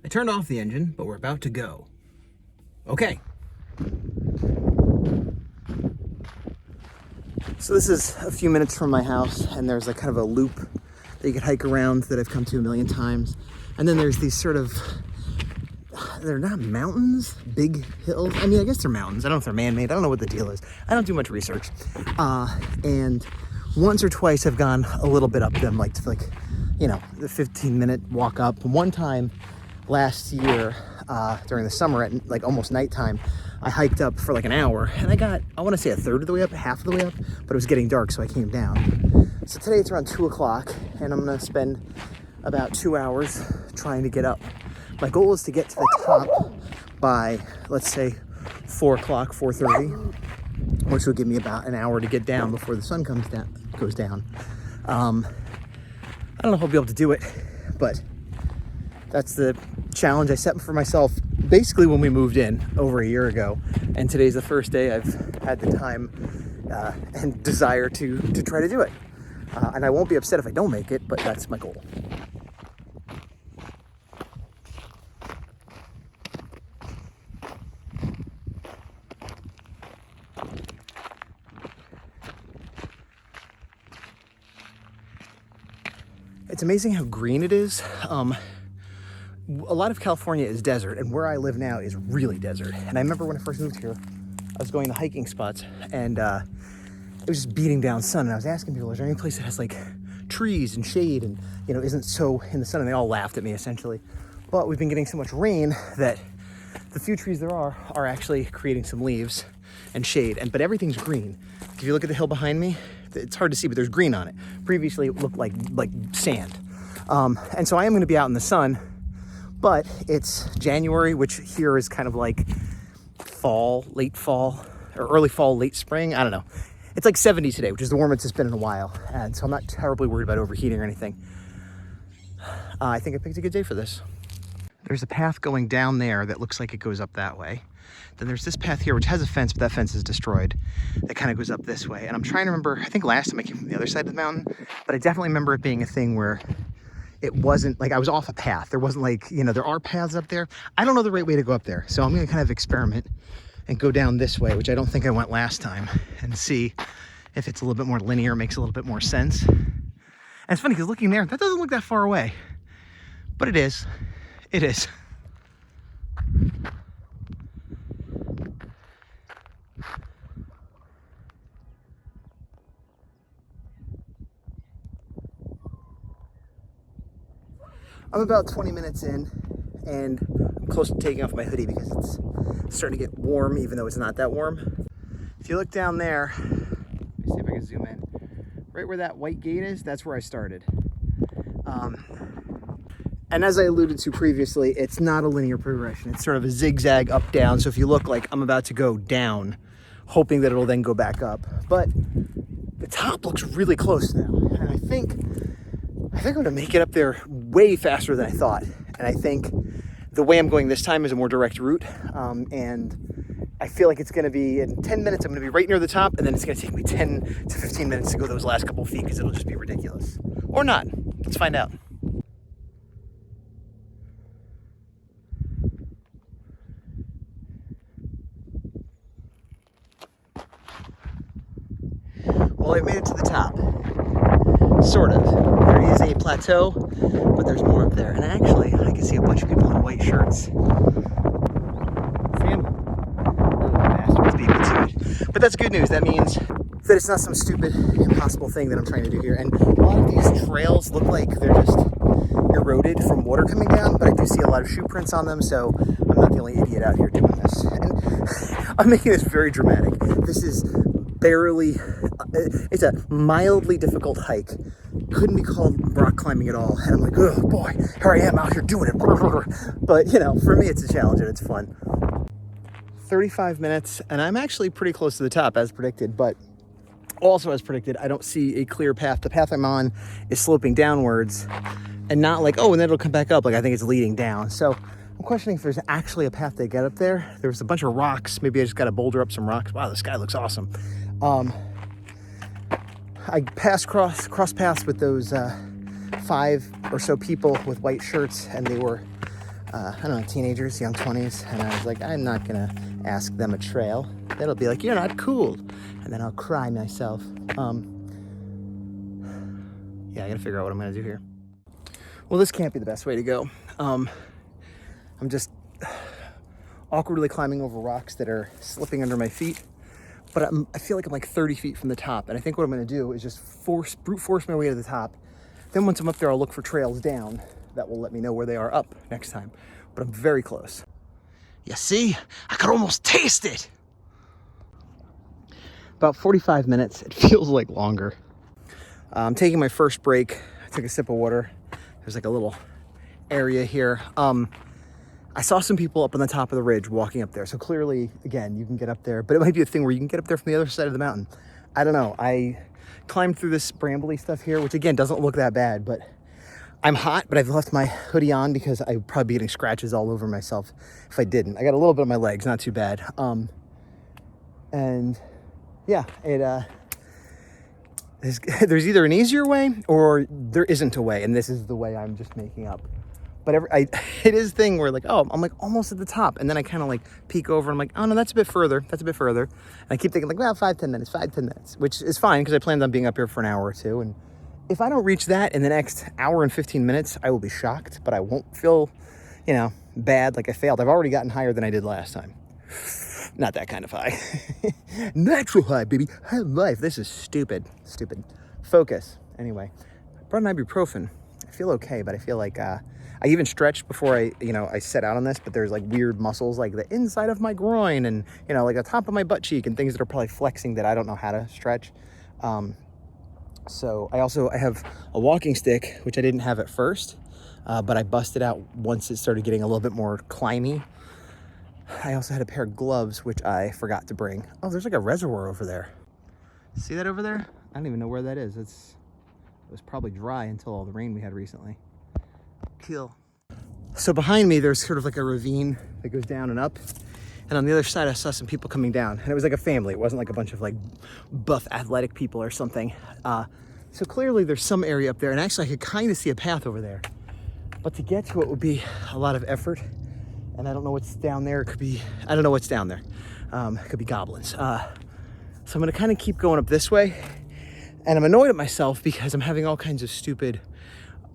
I turned off the engine, but we're about to go. Okay. So this is a few minutes from my house, and there's like kind of a loop that you could hike around that I've come to a million times. And then there's these sort of, they're not mountains, big hills. I mean, I guess they're mountains. I don't know if they're man-made. I don't know what the deal is. I don't do much research. And once or twice I've gone a little bit up them, like to like, you know, the 15-minute walk up. One time last year during the summer at like almost nighttime, I hiked up for like an hour, and I got, I want to say a third of the way up, half of the way up, but it was getting dark, so I came down. So today it's around 2 o'clock, and I'm going to spend about 2 hours trying to get up. My goal is to get to the top by, let's say, 4 o'clock, 4:30, which will give me about an hour to get down before the sun goes down. I don't know if I'll be able to do it, but that's the challenge I set for myself basically when we moved in over a year ago. And today's the first day I've had the time and desire to try to do it. And I won't be upset if I don't make it, but that's my goal. It's amazing how green it is. A lot of California is desert, and where I live now is really desert. And I remember when I first moved here, I was going to hiking spots, and it was just beating down sun. And I was asking people, is there any place that has like trees and shade and, you know, isn't so in the sun? And they all laughed at me essentially. But we've been getting so much rain that the few trees there are actually creating some leaves and shade. But everything's green. If you look at the hill behind me, it's hard to see, but there's green on it. Previously it looked like sand. And so I am going to be out in the sun, but it's January, which here is kind of like fall, late fall, or early fall, late spring. I don't know. It's like 70 today, which is the warmest it's been in a while. And so I'm not terribly worried about overheating or anything. I think I picked a good day for this. There's a path going down there that looks like it goes up that way. Then there's this path here, which has a fence, but that fence is destroyed. That kind of goes up this way. And I'm trying to remember, I think last time I came from the other side of the mountain, but I definitely remember it being a thing where it wasn't like I was off a path. There wasn't like, you know, there are paths up there. I don't know the right way to go up there. So I'm going to kind of experiment and go down this way, which I don't think I went last time, and see if it's a little bit more linear, makes a little bit more sense. And it's funny because looking there, that doesn't look that far away, but it is. It is. I'm about 20 minutes in, and I'm close to taking off my hoodie because it's starting to get warm, even though it's not that warm. If you look down there, let me see if I can zoom in. Right where that white gate is, that's where I started. And as I alluded to previously, it's not a linear progression. It's sort of a zigzag up, down. So if you look like I'm about to go down, hoping that it'll then go back up. But the top looks really close now. And I think I'm gonna make it up there way faster than I thought. And I think the way I'm going this time is a more direct route. And I feel like it's gonna be, in 10 minutes, I'm gonna be right near the top, and then it's gonna take me 10 to 15 minutes to go those last couple feet because it'll just be ridiculous. Or not, let's find out. Well, I made it to the top, sort of. There is a plateau, but there's more up there. And actually, I can see a bunch of people in white shirts. See him? Oh, bastards beat me to it. But that's good news. That means that it's not some stupid, impossible thing that I'm trying to do here. And a lot of these trails look like they're just eroded from water coming down, but I do see a lot of shoe prints on them, so I'm not the only idiot out here doing this. And I'm making this very dramatic. This is barely, it's a mildly difficult hike. Couldn't be called rock climbing at all. And I'm like, oh boy, here I am out here doing it. But you know, for me it's a challenge and it's fun. 35 minutes, and I'm actually pretty close to the top as predicted, but also as predicted, I don't see a clear path. The path I'm on is sloping downwards and not like, oh, and then it'll come back up. Like I think it's leading down. So I'm questioning if there's actually a path to get up there. There was a bunch of rocks. Maybe I just got to boulder up some rocks. Wow, the sky looks awesome. I cross paths with those 5 or so people with white shirts, and they were I don't know, teenagers, young 20s, and I was like, I'm not gonna ask them a trail. They'll be like, you're not cool, and then I'll cry myself. Yeah, I gotta figure out what I'm gonna do here. Well, this can't be the best way to go. I'm just awkwardly climbing over rocks that are slipping under my feet, but I feel like I'm like 30 feet from the top, and I think what I'm gonna do is just brute force my way to the top. Then once I'm up there, I'll look for trails down that will let me know where they are up next time, but I'm very close. You see, I could almost taste it. About 45 minutes, it feels like longer. I'm taking my first break. I took a sip of water. There's like a little area here. I saw some people up on the top of the ridge walking up there. So clearly, again, you can get up there, but it might be a thing where you can get up there from the other side of the mountain. I don't know. I climbed through this brambly stuff here, which again, doesn't look that bad, but I'm hot, but I've left my hoodie on because I'd probably be getting scratches all over myself if I didn't. I got a little bit on my legs, not too bad. And yeah, there's either an easier way or there isn't a way, and this is the way I'm just making up. But it is a thing where like, oh, I'm like almost at the top, and then I kind of like peek over and I'm like, oh no, that's a bit further, and I keep thinking like, well, 5-10 minutes, which is fine because I planned on being up here for an hour or two, and if I don't reach that in the next hour and 15 minutes, I will be shocked, but I won't feel, bad like I failed. I've already gotten higher than I did last time. Not that kind of high. Natural high, baby. High life. This is stupid. Focus. Anyway, I brought an ibuprofen. I feel okay, but I feel like I even stretched before I set out on this, but there's like weird muscles like the inside of my groin and, like the top of my butt cheek and things that are probably flexing that I don't know how to stretch. So I have a walking stick, which I didn't have at first, but I busted out once it started getting a little bit more climby. I also had a pair of gloves, which I forgot to bring. Oh, there's like a reservoir over there. See that over there? I don't even know where that is. It was probably dry until all the rain we had recently. Cool. So behind me, there's sort of like a ravine that goes down and up. And on the other side, I saw some people coming down. And it was like a family. It wasn't like a bunch of like buff athletic people or something. So clearly there's some area up there. And actually, I could kind of see a path over there. But to get to it would be a lot of effort. And I don't know what's down there. I don't know what's down there. It could be goblins. So I'm gonna kind of keep going up this way. And I'm annoyed at myself because I'm having all kinds of stupid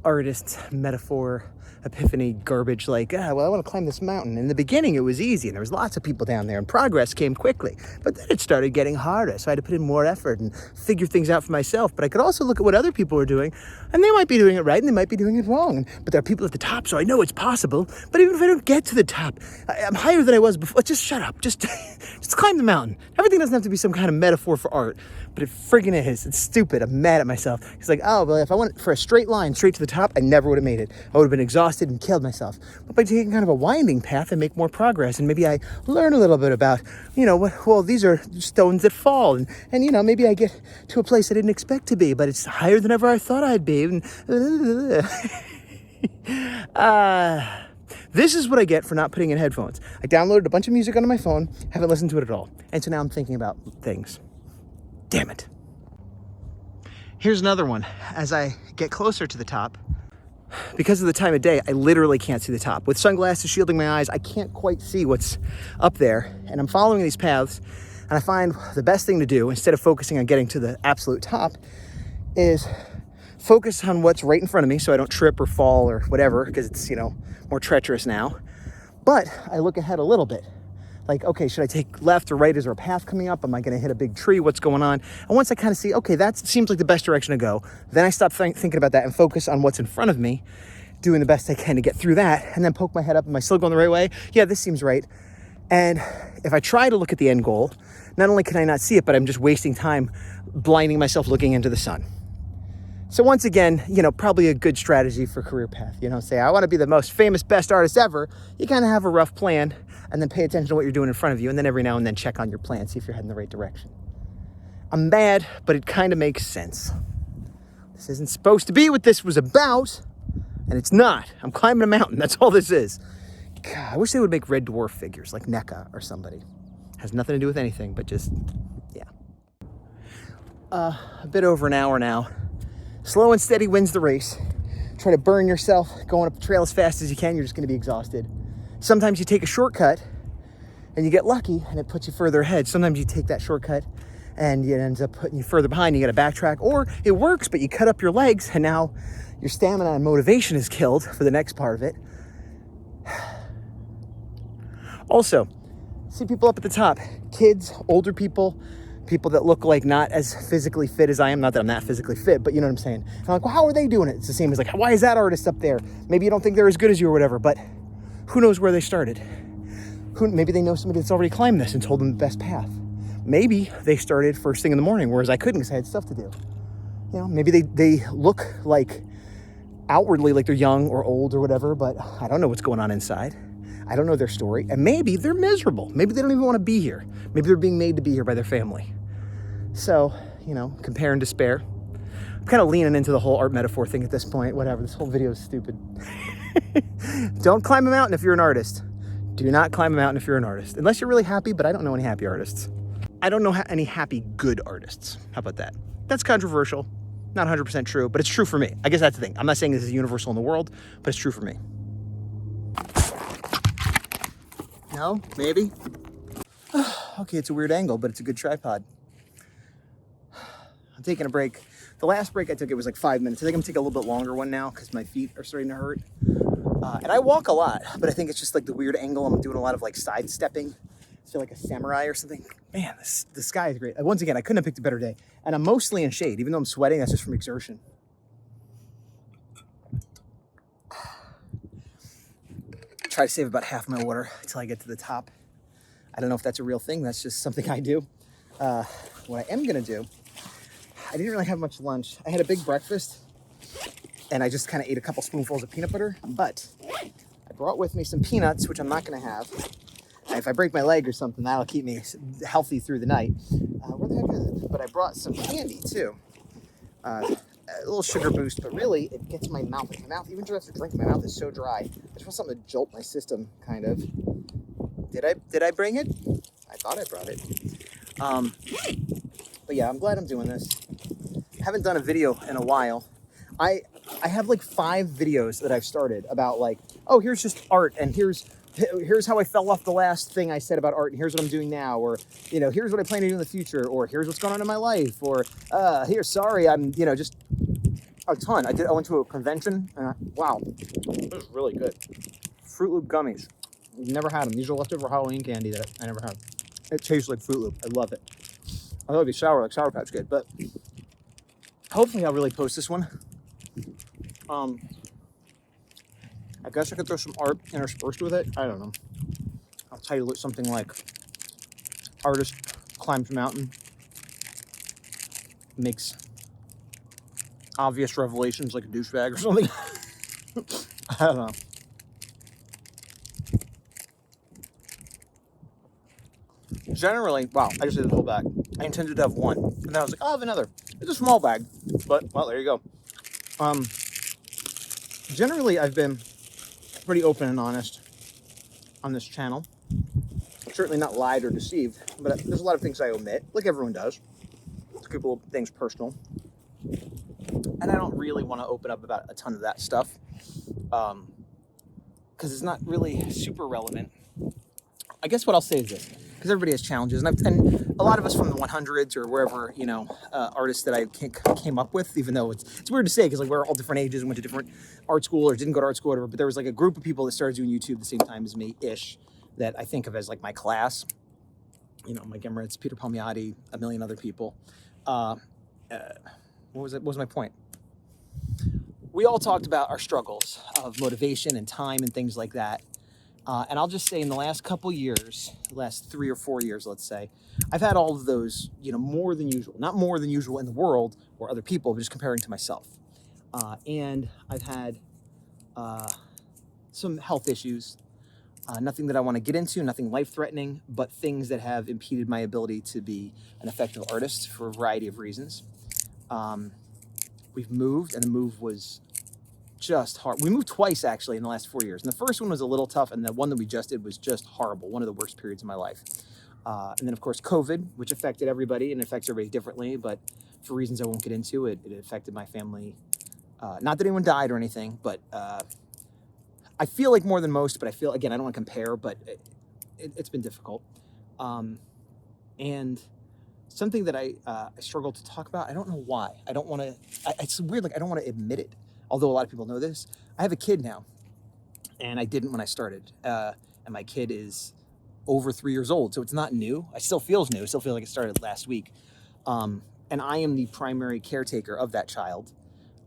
artist metaphor epiphany garbage like, I want to climb this mountain. In the beginning, it was easy and there was lots of people down there and progress came quickly. But then it started getting harder. So I had to put in more effort and figure things out for myself. But I could also look at what other people were doing and they might be doing it right and they might be doing it wrong. But there are people at the top, so I know it's possible. But even if I don't get to the top, I'm higher than I was before. Just shut up. Just climb the mountain. Everything doesn't have to be some kind of metaphor for art. But it friggin' is. It's stupid. I'm mad at myself. It's like, oh, well, if I went for a straight line straight to the top, I never would have made it. I would have been exhausted and killed myself. But by taking kind of a winding path, I make more progress. And maybe I learn a little bit about, these are stones that fall. And maybe I get to a place I didn't expect to be, but it's higher than ever I thought I'd be. And, this is what I get for not putting in headphones. I downloaded a bunch of music onto my phone, haven't listened to it at all. And so now I'm thinking about things. Damn it. Here's another one. As I get closer to the top, because of the time of day, I literally can't see the top. With sunglasses shielding my eyes, I can't quite see what's up there. And I'm following these paths, and I find the best thing to do, instead of focusing on getting to the absolute top, is focus on what's right in front of me so I don't trip or fall or whatever, because it's, more treacherous now. But I look ahead a little bit. Like, okay, should I take left or right? Is there a path coming up? Am I going to hit a big tree? What's going on? And once I kind of see, okay, that seems like the best direction to go, then I stop thinking about that and focus on what's in front of me, doing the best I can to get through that, and then poke my head up. Am I still going the right way? Yeah, this seems right. And if I try to look at the end goal, not only can I not see it, but I'm just wasting time blinding myself looking into the sun. So once again, probably a good strategy for career path. Say, I want to be the most famous, best artist ever. You kind of have a rough plan and then pay attention to what you're doing in front of you. And then every now and then check on your plan, see if you're heading the right direction. I'm mad, but it kind of makes sense. This isn't supposed to be what this was about. And it's not. I'm climbing a mountain. That's all this is. God, I wish they would make red dwarf figures like NECA or somebody. Has nothing to do with anything, but just, yeah. A bit over an hour now. Slow and steady wins the race. Trying try to burn yourself going up the trail as fast as you can. You're just going to be exhausted. Sometimes you take a shortcut and you get lucky and it puts you further ahead. Sometimes you take that shortcut and it ends up putting you further behind. You got to backtrack, or it works, but you cut up your legs and now your stamina and motivation is killed for the next part of it. Also, see people up at the top, kids, older people, people that look like not as physically fit as I am. Not that I'm that physically fit, but you know what I'm saying. And I'm like, well, how are they doing it? It's the same as like, why is that artist up there? Maybe you don't think they're as good as you or whatever, but who knows where they started? Maybe they know somebody that's already climbed this and told them the best path. Maybe they started first thing in the morning, whereas I couldn't because I had stuff to do. You know, maybe they look like outwardly like they're young or old or whatever, but I don't know what's going on inside. I don't know their story. And maybe they're miserable. Maybe they don't even want to be here. Maybe they're being made to be here by their family. So, you know, compare and despair. I'm kind of leaning into the whole art metaphor thing at this point. Whatever, this whole video is stupid. Don't climb a mountain if you're an artist. Do not climb a mountain if you're an artist. Unless you're really happy, but I don't know any happy artists. I don't know any happy good artists. How about that? That's controversial. Not 100% true, but it's true for me. I guess that's the thing. I'm not saying this is universal in the world, but it's true for me. No? Maybe? Okay, it's a weird angle, but it's a good tripod. I'm taking a break. The last break I took, it was like 5 minutes. I think I'm taking a little bit longer one now because my feet are starting to hurt. And I walk a lot, but I think it's just like the weird angle. I'm doing a lot of like sidestepping. I feel like a samurai or something. Man, the sky is great. Once again, I couldn't have picked a better day. And I'm mostly in shade. Even though I'm sweating, that's just from exertion. Try to save about half my water until I get to the top. I don't know if that's a real thing. That's just something I do. What I am gonna do, I didn't really have much lunch. I had a big breakfast and I just kind of ate a couple spoonfuls of peanut butter, but I brought with me some peanuts, which I'm not gonna have. If I break my leg or something, that'll keep me healthy through the night. Where the heck is it? But I brought some candy too. A little sugar boost, but really it gets my mouth. My mouth, even after drinking, my mouth is so dry. I just want something to jolt my system, kind of. Did I bring it? I thought I brought it. But yeah, I'm glad I'm doing this. I haven't done a video in a while. I have like 5 videos that I've started about like, oh, here's just art, and here's how I fell off the last thing I said about art, and here's what I'm doing now, or, you know, here's what I plan to do in the future, or here's what's going on in my life, or sorry, I'm, you know, just a ton. I went to a convention, and wow, this is really good. Fruit Loop gummies. I've never had them. These are leftover Halloween candy that I never had. It tastes like Fruit Loop. I love it. I thought it'd be sour like Sour Patch Kid, but hopefully I'll really post this one. I guess I could throw some art interspersed with it. I don't know. I'll title it something like Artist Climbs Mountain, Makes Obvious Revelations like a douchebag or something. I don't know. Generally, wow, I just did the whole bag. I intended to have one. And then I was like, oh, I have another. It's a small bag, but, well, there you go. Generally, I've been pretty open and honest on this channel. Certainly not lied or deceived, but there's a lot of things I omit, like everyone does. To keep things personal. And I don't really want to open up about a ton of that stuff, because it's not really super relevant. I guess what I'll say is this, because everybody has challenges, and a lot of us from the 100s or wherever, you know, artists that I came up with, even though it's weird to say, because like we're all different ages and went to different art school or didn't go to art school or whatever, but there was like a group of people that started doing YouTube the same time as me-ish that I think of as like my class. You know, Mike Emmerich, Peter Palmiotti, a million other people. What was my point? We all talked about our struggles of motivation and time and things like that. And I'll just say in the last couple years, the last 3 or 4 years, let's say, I've had all of those, you know, more than usual. Not more than usual in the world or other people, but just comparing to myself. And I've had some health issues. Nothing that I want to get into, nothing life-threatening, but things that have impeded my ability to be an effective artist for a variety of reasons. We've moved, and the move was just hard. We moved twice, actually, in the last 4 years. And the first one was a little tough, and the one that we just did was just horrible, one of the worst periods of my life. And then, of course, COVID, which affected everybody, and affects everybody differently, but for reasons I won't get into, it affected my family Not that anyone died or anything, but I feel like more than most, but I feel, again, I don't want to compare, but it's been difficult. And something that I struggle to talk about, I don't know why. I don't want to, it's weird, like I don't want to admit it, although a lot of people know this. I have a kid now, and I didn't when I started. And my kid is over 3 years old, so it's not new. It still feels new. It still feels like it started last week. And I am the primary caretaker of that child.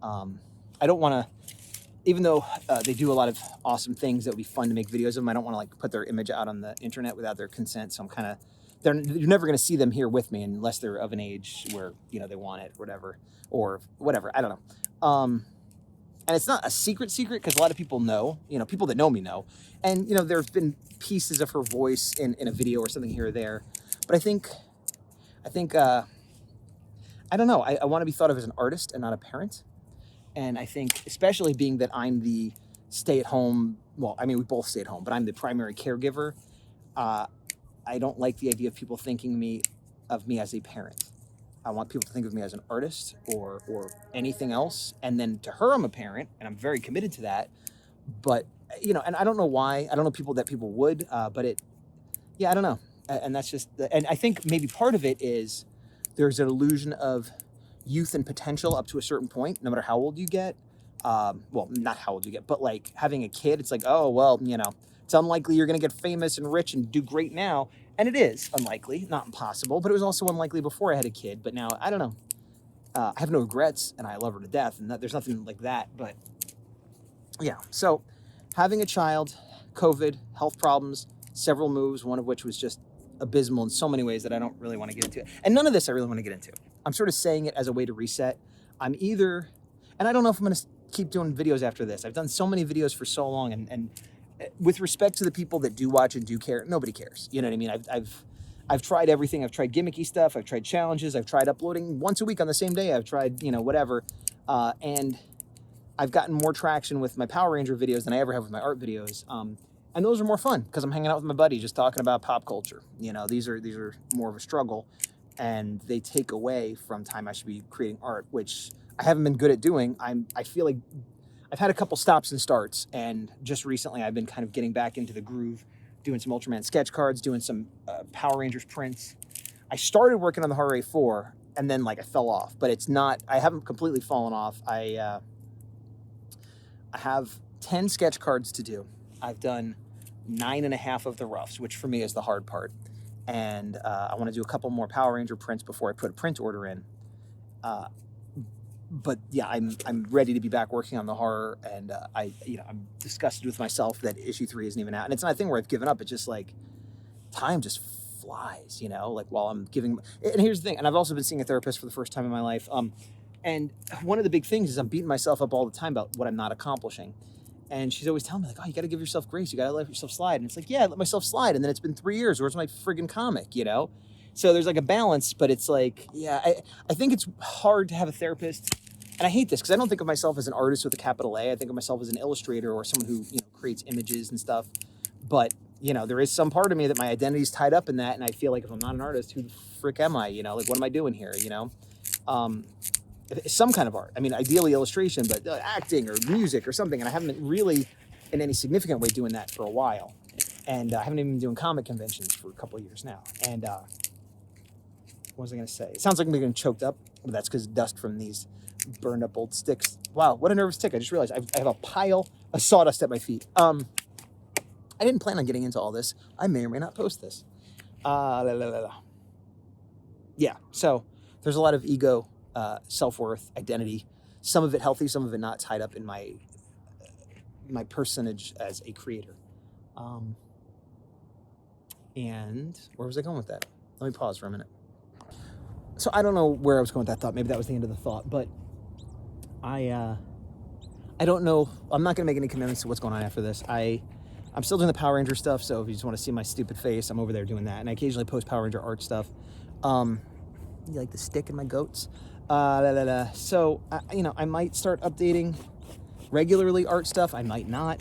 I don't want to, even though they do a lot of awesome things that would be fun to make videos of them, I don't want to like put their image out on the internet without their consent. So I'm kind of, you're never going to see them here with me unless they're of an age where, you know, they want it or whatever. I don't know. And it's not a secret because a lot of people know, you know, people that know me know. And, you know, there's been pieces of her voice in a video or something here or there. But I think, I don't know. I want to be thought of as an artist and not a parent. And I think, especially being that I'm the stay-at-home, well, I mean, we both stay at home, but I'm the primary caregiver. I don't like the idea of people thinking of me as a parent. I want people to think of me as an artist or anything else. And then to her, I'm a parent, and I'm very committed to that. But, you know, and I don't know why. I don't know people would, but I don't know. And that's just, and I think maybe part of it is there's an illusion of youth and potential up to a certain point, no matter how old you get. Well, not how old you get, but like having a kid, it's like, oh, well, you know, it's unlikely you're going to get famous and rich and do great now. And it is unlikely, not impossible, but it was also unlikely before I had a kid. But now, I don't know. I have no regrets, and I love her to death, and there's nothing like that. But yeah, so having a child, COVID, health problems, several moves, one of which was just abysmal in so many ways that I don't really want to get into. And none of this I really want to get into. I'm sort of saying it as a way to reset. I'm either, and I don't know if I'm going to keep doing videos after this. I've done so many videos for so long, and with respect to the people that do watch and do care, nobody cares. You know what I mean? I've tried everything. I've tried gimmicky stuff. I've tried challenges. I've tried uploading once a week on the same day. I've tried, you know, whatever. And I've gotten more traction with my Power Ranger videos than I ever have with my art videos. And those are more fun because I'm hanging out with my buddy, just talking about pop culture. You know, these are more of a struggle, and they take away from time I should be creating art, which I haven't been good at doing. I feel like I've had a couple stops and starts, and just recently I've been kind of getting back into the groove, doing some Ultraman sketch cards, doing some Power Rangers prints. I started working on the Horror 4, and then like I fell off, but it's not, I haven't completely fallen off. I have 10 sketch cards to do. I've done 9.5 of the roughs, which for me is the hard part. And I want to do a couple more Power Ranger prints before I put a print order in. But yeah, I'm ready to be back working on the horror, and I'm disgusted with myself that issue 3 isn't even out. And it's not a thing where I've given up. It's just like time just flies, you know, like while I'm giving. And here's the thing, and I've also been seeing a therapist for the first time in my life. And one of the big things is I'm beating myself up all the time about what I'm not accomplishing. And she's always telling me, like, oh, you got to give yourself grace. You got to let yourself slide. And it's like, yeah, I let myself slide. And then it's been 3 years. Where's my friggin' comic, you know? So there's like a balance, but it's like, yeah, I think it's hard to have a therapist. And I hate this because I don't think of myself as an artist with a capital A. I think of myself as an illustrator or someone who, you know, creates images and stuff. But, you know, there is some part of me that my identity is tied up in that. And I feel like if I'm not an artist, who the frick am I? You know, like, what am I doing here? You know? Some kind of art. I mean, ideally illustration, but acting or music or something. And I haven't been really in any significant way doing that for a while. And I haven't even been doing comic conventions for a couple of years now. And what was I going to say? It sounds like I'm getting choked up, but that's because dust from these burned up old sticks. Wow, what a nervous tick. I just realized I have a pile of sawdust at my feet. I didn't plan on getting into all this. I may or may not post this. Yeah, so there's a lot of ego, self-worth, identity, some of it healthy, some of it not, tied up in my personage as a creator. And where was I going with that? Let me pause for a minute. So I don't know where I was going with that thought. Maybe that was the end of the thought, but I don't know. I'm not going to make any commitments to what's going on after this. I'm still doing the Power Ranger stuff, so if you just want to see my stupid face, I'm over there doing that. And I occasionally post Power Ranger art stuff. You like the stick in my goats? So, I might start updating regularly art stuff. I might not.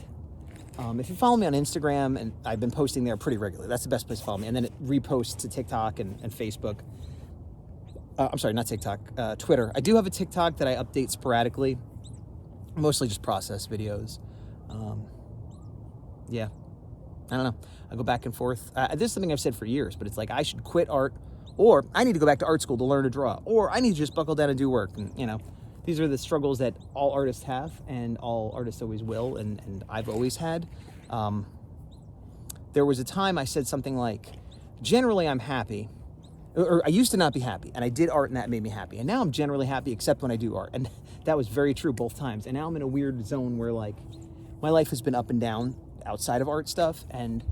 If you follow me on Instagram, and I've been posting there pretty regularly, that's the best place to follow me. And then it reposts to TikTok and Facebook. I'm sorry, not TikTok, Twitter. I do have a TikTok that I update sporadically. Mostly just process videos. Yeah, I don't know. I go back and forth. This is something I've said for years, but it's like I should quit art, or I need to go back to art school to learn to draw, or I need to just buckle down and do work. And, you know, these are the struggles that all artists have, and all artists always will, and I've always had. There was a time I said something like, generally I'm happy, or I used to not be happy, and I did art and that made me happy. And now I'm generally happy except when I do art. And that was very true both times. And now I'm in a weird zone where, like, my life has been up and down outside of art stuff, and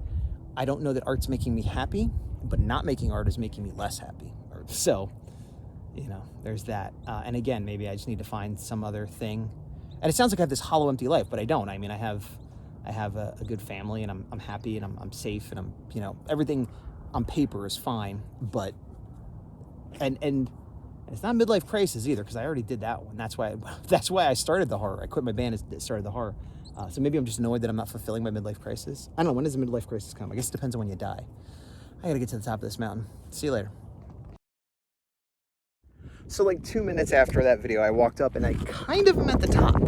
I don't know that art's making me happy, but not making art is making me less happy. So, you know, there's that. And again, maybe I just need to find some other thing. And it sounds like I have this hollow, empty life, but I don't. I mean, I have a good family, and I'm happy, and I'm safe, and I'm, you know, everything on paper is fine. But and it's not a midlife crisis either, because I already did that one. That's why I started the horror. I quit my band and started the horror. So maybe I'm just annoyed that I'm not fulfilling my midlife crisis. I don't know, when does the midlife crisis come? I guess it depends on when you die. I gotta get to the top of this mountain. See you later. So like 2 minutes after that video, I walked up and I kind of am at the top.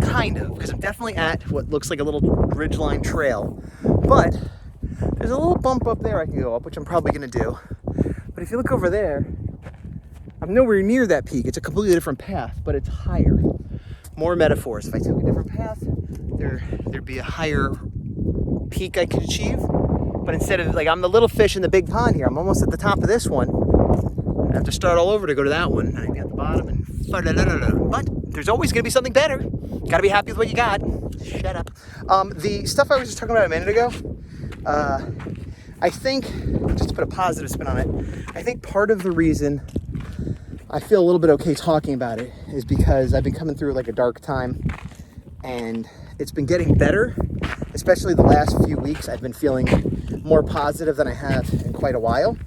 Kind of, because I'm definitely at what looks like a little ridgeline trail. But there's a little bump up there I can go up, which I'm probably gonna do. But if you look over there, I'm nowhere near that peak. It's a completely different path, but it's higher. More metaphors. If I took a different path, there'd be a higher peak I could achieve. But instead of, like, I'm the little fish in the big pond here, I'm almost at the top of this one. I have to start all over to go to that one. I'd be at the bottom and but there's always gonna be something better. Gotta be happy with what you got. Shut up. The stuff I was just talking about a minute ago, I think, just to put a positive spin on it, I think part of the reason I feel a little bit okay talking about it is because I've been coming through like a dark time, and it's been getting better, especially the last few weeks. I've been feeling more positive than I have in quite a while.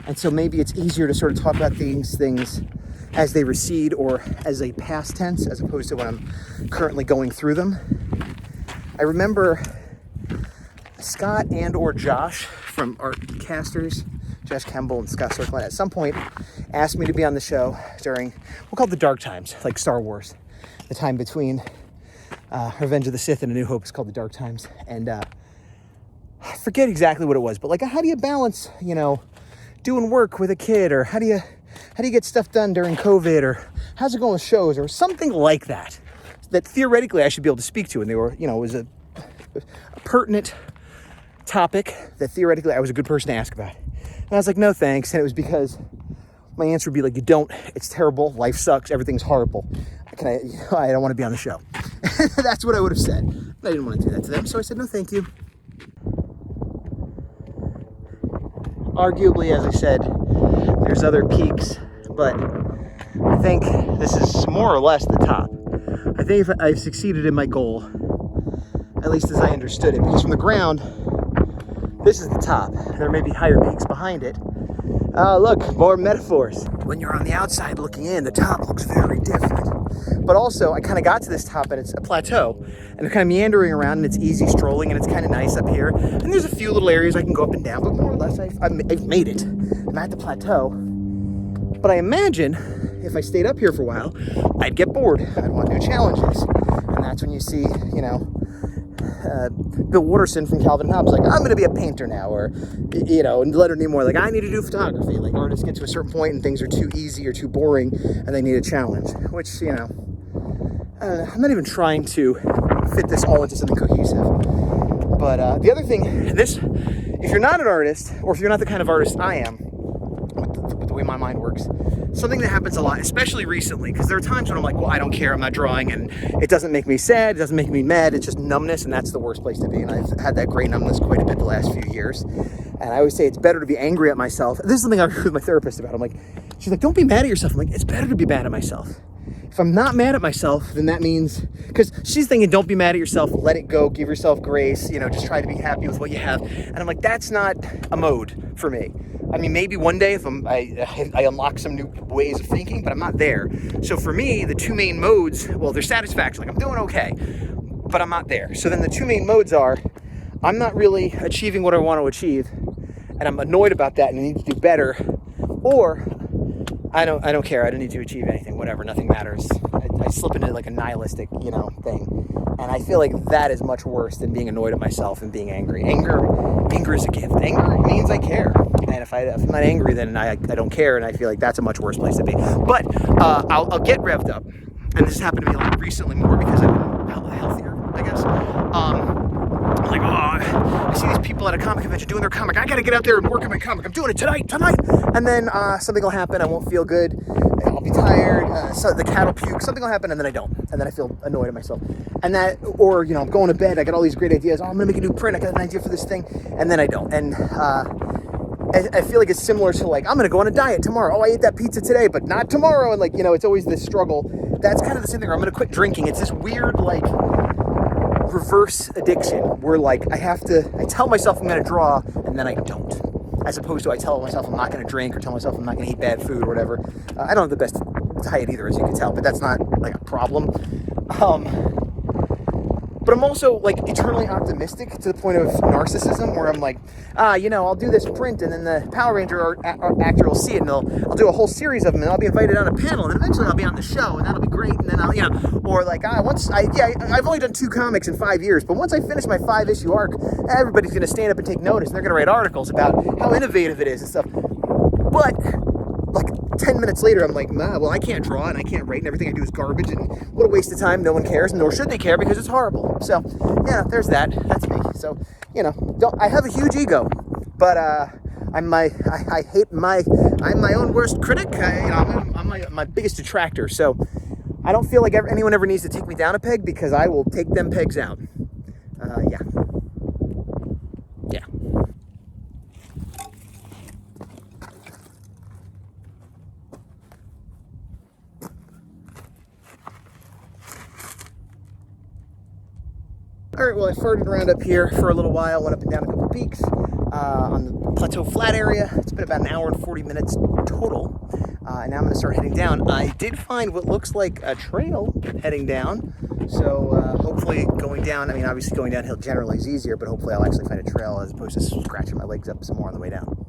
And so maybe it's easier to sort of talk about these things as they recede, or as a past tense, as opposed to when I'm currently going through them. I remember Scott and or Josh from Artcasters, Josh Kemble and Scott Circlin, at some point asked me to be on the show during, we'll call it the dark times, like Star Wars. The time between Revenge of the Sith and A New Hope is called the dark times. And I forget exactly what it was, but like, how do you balance, you know, doing work with a kid, or how do you get stuff done during COVID, or how's it going with shows, or something like that, that theoretically I should be able to speak to. And they were, you know, it was a pertinent topic that theoretically I was a good person to ask about. And I was like, no thanks. And it was because my answer would be like, you don't, it's terrible, life sucks, everything's horrible. I don't want to be on the show. That's what I would have said. I didn't want to do that to them, so I said, no thank you. Arguably, as I said, there's other peaks, but I think this is more or less the top. I think if I've succeeded in my goal, at least as I understood it, because from the ground, this is the top. There may be higher peaks behind it. Look, more metaphors. When you're on the outside looking in, the top looks very different. But also, I kind of got to this top, and it's a plateau, and I'm kind of meandering around, and it's easy strolling, and it's kind of nice up here. And there's a few little areas I can go up and down, but more or less, I've made it. I'm at the plateau. But I imagine if I stayed up here for a while, I'd get bored. I'd want new challenges. And that's when you see, you know, Bill Watterson from Calvin and Hobbes, like, I'm going to be a painter now, or, you know, and Leonard Nimoy, like, I need to do photography. Like, artists get to a certain point and things are too easy or too boring, and they need a challenge, which, you know, I'm not even trying to fit this all into something cohesive. But the other thing, this, if you're not an artist, or if you're not the kind of artist I am, with the way my mind works, something that happens a lot, especially recently, because there are times when I'm like, well, I don't care, I'm not drawing, and it doesn't make me sad, it doesn't make me mad, it's just numbness, and that's the worst place to be. And I've had that great numbness quite a bit the last few years. And I always say it's better to be angry at myself. This is something I agree with my therapist about. I'm like, she's like, don't be mad at yourself. I'm like, it's better to be mad at myself. If I'm not mad at myself, then that means, because she's thinking, don't be mad at yourself, let it go, give yourself grace, you know, just try to be happy with what you have. And I'm like, that's not a mode for me. I mean, maybe one day if I unlock some new ways of thinking, but I'm not there. So for me, the two main modes, well, they're satisfaction. Like, I'm doing okay, but I'm not there. So then the two main modes are, I'm not really achieving what I want to achieve, and I'm annoyed about that and I need to do better, or I don't care, I don't need to achieve anything, whatever, nothing matters. I slip into like a nihilistic, thing. And I feel like that is much worse than being annoyed at myself and being angry. Anger is a gift. Anger means I care. And if I'm not angry, then I don't care, and I feel like that's a much worse place to be. But I'll get revved up, and this has happened to me like recently more because I've been healthier, I guess. I'm like, I see these people at a comic convention doing their comic. I gotta get out there and work on my comic. I'm doing it tonight. And then something will happen. I won't feel good. I'll be tired. So the cat will puke. Something will happen, and then I don't. And then I feel annoyed at myself. And that, or I'm going to bed. I got all these great ideas. Oh, I'm gonna make a new print. I got an idea for this thing, and then I don't. And I feel like it's similar to like, I'm gonna go on a diet tomorrow. Oh, I ate that pizza today, but not tomorrow. And like, it's always this struggle. That's kind of the same thing. I'm gonna quit drinking. It's this weird like reverse addiction where like I tell myself I'm gonna draw, and then I don't. As opposed to I tell myself I'm not gonna drink, or tell myself I'm not gonna eat bad food or whatever. I don't have the best diet either, as you can tell, but that's not like a problem. But I'm also like eternally optimistic to the point of narcissism where I'm like, I'll do this print, and then the Power Ranger actor will see it, and I'll do a whole series of them, and I'll be invited on a panel, and then eventually I'll be on the show, and that'll be great. And then or like, I've only done 2 comics in 5 years, but once I finish my 5-issue arc, everybody's going to stand up and take notice, and they're going to write articles about how innovative it is and stuff. But like 10 minutes later, I'm like, well, I can't draw and I can't write and everything I do is garbage and what a waste of time. No one cares, nor should they care because it's horrible. So, there's that. That's me. So, I have a huge ego, but I'm my own worst critic. I'm my biggest detractor. So, I don't feel like anyone ever needs to take me down a peg because I will take them pegs out. Yeah. All right, well, I farted around up here for a little while, went up and down a couple peaks on the Plateau Flat area. It's been about an hour and 40 minutes total, and now I'm going to start heading down. I did find what looks like a trail heading down, so hopefully going down, obviously going downhill generally is easier, but hopefully I'll actually find a trail as opposed to scratching my legs up some more on the way down.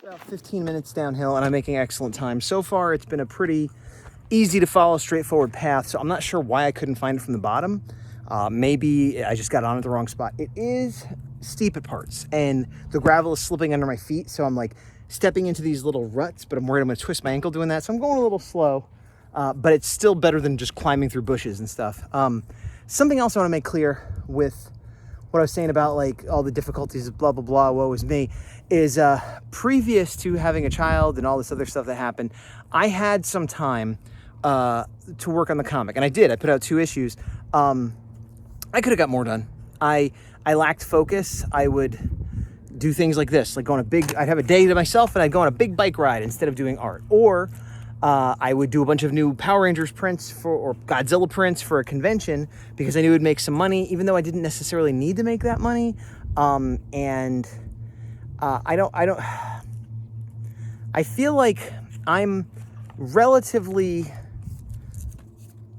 About 15 minutes downhill, and I'm making excellent time. So far, it's been a pretty easy to follow, straightforward path, so I'm not sure why I couldn't find it from the bottom. Maybe I just got on at the wrong spot. It is steep at parts, and the gravel is slipping under my feet, so I'm like stepping into these little ruts, but I'm worried I'm going to twist my ankle doing that, so I'm going a little slow, but it's still better than just climbing through bushes and stuff. Something else I want to make clear with what I was saying about like all the difficulties of blah, blah, blah, woe is me, is previous to having a child and all this other stuff that happened, I had some time to work on the comic, and I did. I put out 2 issues. I could have got more done. I lacked focus. I would do things like this, like I'd have a day to myself and I'd go on a big bike ride instead of doing art. Or I would do a bunch of new Power Rangers prints or Godzilla prints for a convention because I knew it would make some money, even though I didn't necessarily need to make that money. I feel like I'm relatively,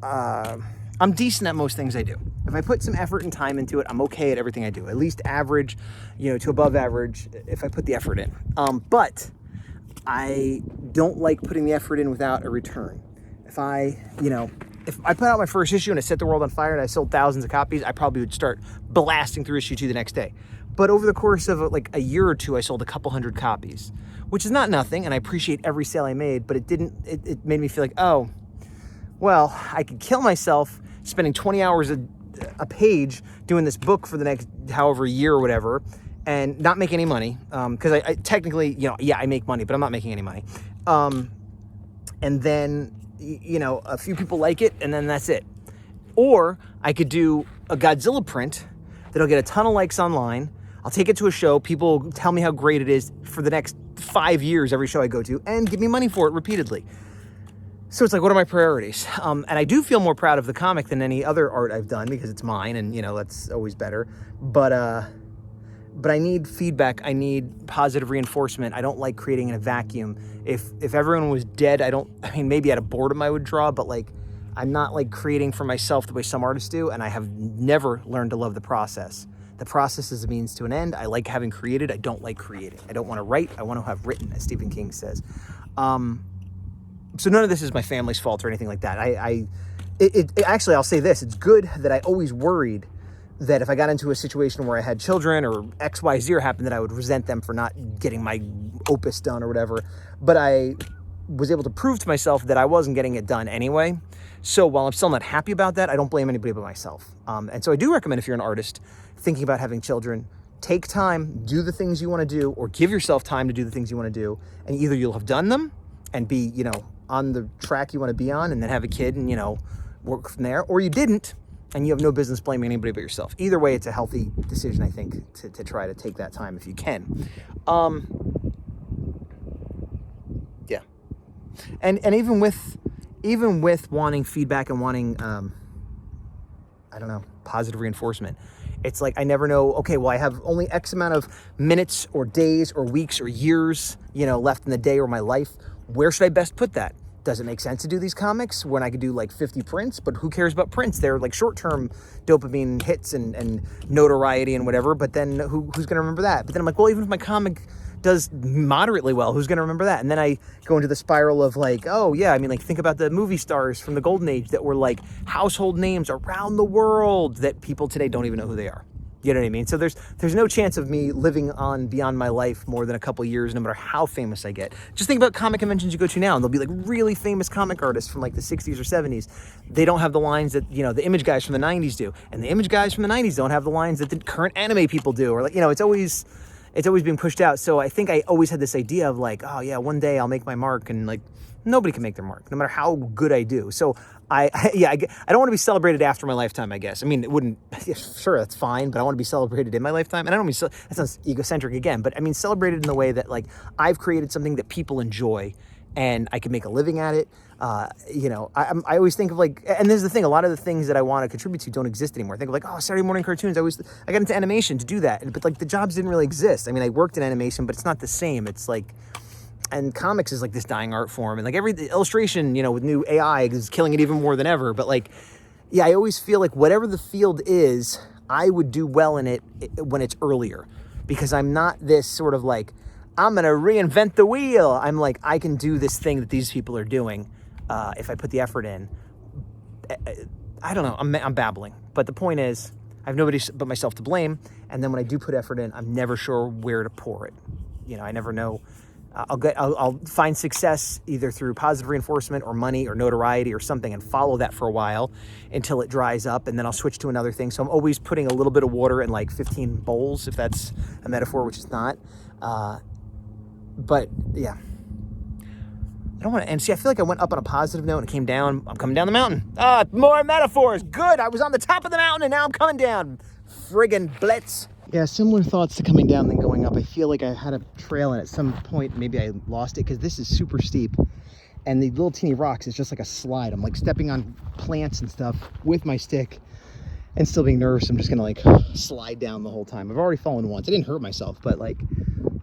I'm decent at most things I do. If I put some effort and time into it, I'm okay at everything I do. At least average, to above average if I put the effort in. But I don't like putting the effort in without a return. If I put out my first issue and I set the world on fire and I sold thousands of copies, I probably would start blasting through issue 2 the next day. But over the course of like a year or 2, I sold a couple hundred copies, which is not nothing. And I appreciate every sale I made, but it made me feel like, oh, well, I could kill myself spending 20 hours a page doing this book for the next however year or whatever and not make any money. Because I technically, I make money, but I'm not making any money. And then, a few people like it and then that's it. Or I could do a Godzilla print that'll get a ton of likes online. I'll take it to a show. People tell me how great it is for the next 5 years, every show I go to, and give me money for it repeatedly. So it's like, what are my priorities? And I do feel more proud of the comic than any other art I've done because it's mine, and that's always better. But I need feedback. I need positive reinforcement. I don't like creating in a vacuum. If everyone was dead, maybe out of boredom I would draw, but like I'm not like creating for myself the way some artists do, and I have never learned to love the process. The process is a means to an end. I like having created. I don't like creating. I don't want to write. I want to have written, as Stephen King says. So none of this is my family's fault or anything like that. Actually, I'll say this. It's good that I always worried that if I got into a situation where I had children or X, Y, Z happened, that I would resent them for not getting my opus done or whatever. But I was able to prove to myself that I wasn't getting it done anyway. So while I'm still not happy about that, I don't blame anybody but myself. And so I do recommend, if you're an artist thinking about having children, take time, do the things you want to do, or give yourself time to do the things you want to do. And either you'll have done them and be, on the track you want to be on, and then have a kid and, work from there, or you didn't, and you have no business blaming anybody but yourself. Either way, it's a healthy decision, I think, to try to take that time if you can. Yeah. And even with wanting feedback and wanting, positive reinforcement, it's like I never know, okay, well, I have only X amount of minutes or days or weeks or years, left in the day or my life. Where should I best put that? Does it make sense to do these comics when I could do like 50 prints? But who cares about prints? They're like short-term dopamine hits and notoriety and whatever. But then who's going to remember that? But then I'm like, well, even if my comic does moderately well, who's going to remember that? And then I go into the spiral of like, oh yeah, think about the movie stars from the golden age that were like household names around the world that people today don't even know who they are. You know what I mean? So there's no chance of me living on beyond my life more than a couple years, no matter how famous I get. Just think about comic conventions you go to now, and they'll be like really famous comic artists from like the 60s or 70s. They don't have the lines that, the image guys from the 90s do. And the image guys from the 90s don't have the lines that the current anime people do. Or like, it's always being pushed out. So I think I always had this idea of like, oh yeah, one day I'll make my mark, and like nobody can make their mark, no matter how good I do. So I don't want to be celebrated after my lifetime, I guess. It wouldn't, sure, that's fine, but I want to be celebrated in my lifetime. And I don't mean, that sounds egocentric again, but celebrated in the way that like I've created something that people enjoy and I can make a living at it. I always think of like, and this is the thing, a lot of the things that I want to contribute to don't exist anymore. I think of like, oh, Saturday morning cartoons. I got into animation to do that. But like the jobs didn't really exist. I worked in animation, but it's not the same. It's like, and comics is like this dying art form, and like every illustration, with new AI is killing it even more than ever. But like, yeah, I always feel like whatever the field is, I would do well in it when it's earlier, because I'm not this sort of like, I'm going to reinvent the wheel. I'm like, I can do this thing that these people are doing if I put the effort in. I don't know. I'm babbling. But the point is, I have nobody but myself to blame. And then when I do put effort in, I'm never sure where to pour it. I never know. I'll find success either through positive reinforcement or money or notoriety or something, and follow that for a while until it dries up, and then I'll switch to another thing. So I'm always putting a little bit of water in like 15 bowls, if that's a metaphor, which is not. But yeah, I don't want to end. See, I feel like I went up on a positive note and came down. I'm coming down the mountain. More metaphors. Good. I was on the top of the mountain and now I'm coming down. Friggin' blitz. Yeah, similar thoughts to coming down than going up. I feel like I had a trail, and at some point maybe I lost it because this is super steep, and the little teeny rocks is just like a slide. I'm like stepping on plants and stuff with my stick and still being nervous. I'm just gonna like slide down the whole time. I've already fallen once. I didn't hurt myself, but like,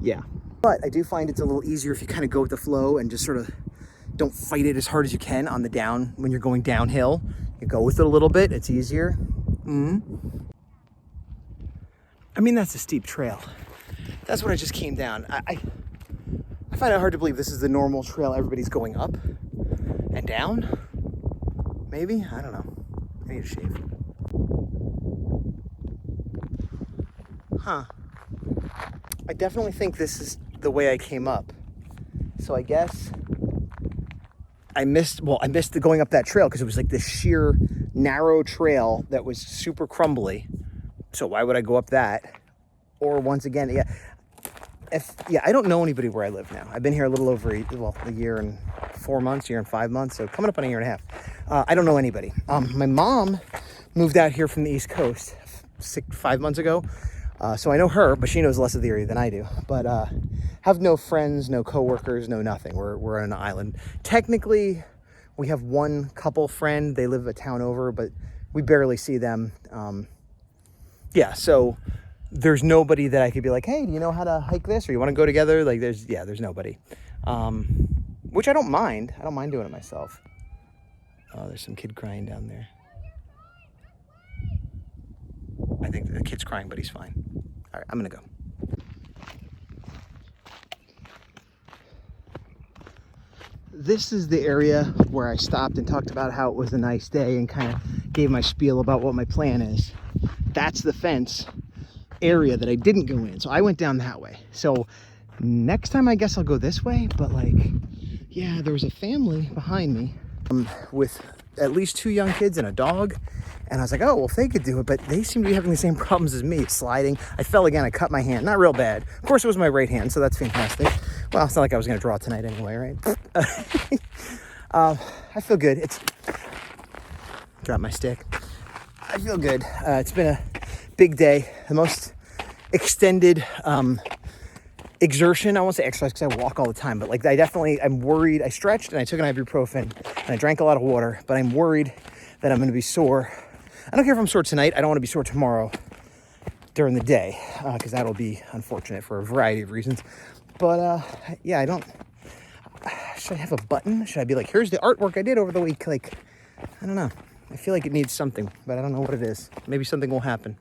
yeah. But I do find it's a little easier if you kind of go with the flow and just sort of don't fight it as hard as you can on the down when you're going downhill. You go with it a little bit, it's easier. That's a steep trail. That's what I just came down. I find it hard to believe this is the normal trail everybody's going up and down. Maybe? I don't know. I need a shave. I definitely think this is the way I came up. So I guess I missed the going up that trail because it was like this sheer narrow trail that was super crumbly. So why would I go up that? Or once again, I don't know anybody where I live now. I've been here a little over a year and 4 months, year and 5 months, so coming up on a year and a half. I don't know anybody. My mom moved out here from the East Coast 5 months ago, so I know her, but she knows less of the area than I do. But have no friends, no coworkers, no nothing. We're on an island. Technically, we have one couple friend. They live a town over, but we barely see them. So there's nobody that I could be like, hey, do you know how to hike this? Or you want to go together? Like there's nobody. Which I don't mind. I don't mind doing it myself. Oh, there's some kid crying down there. I think the kid's crying, but he's fine. All right, I'm gonna go. This is the area where I stopped and talked about how it was a nice day and kind of gave my spiel about what my plan is. That's the fence area that I didn't go in. So I went down that way. So next time I guess I'll go this way, but like, yeah, there was a family behind me with at least 2 young kids and a dog. And I was like, oh, well, if they could do it, but they seem to be having the same problems as me, sliding. I fell again, I cut my hand, not real bad. Of course, it was my right hand, so that's fantastic. Well, it's not like I was gonna draw tonight anyway, right? I feel good. Drop my stick. I feel good. It's been a big day, the most extended exertion. I won't say exercise because I walk all the time, but like I'm worried. I stretched and I took an ibuprofen and I drank a lot of water, but I'm worried that I'm going to be sore. I don't care if I'm sore tonight. I don't want to be sore tomorrow during the day because that'll be unfortunate for a variety of reasons. But yeah, should I have a button? Should I be like, here's the artwork I did over the week? Like, I don't know. I feel like it needs something, but I don't know what it is. Maybe something will happen.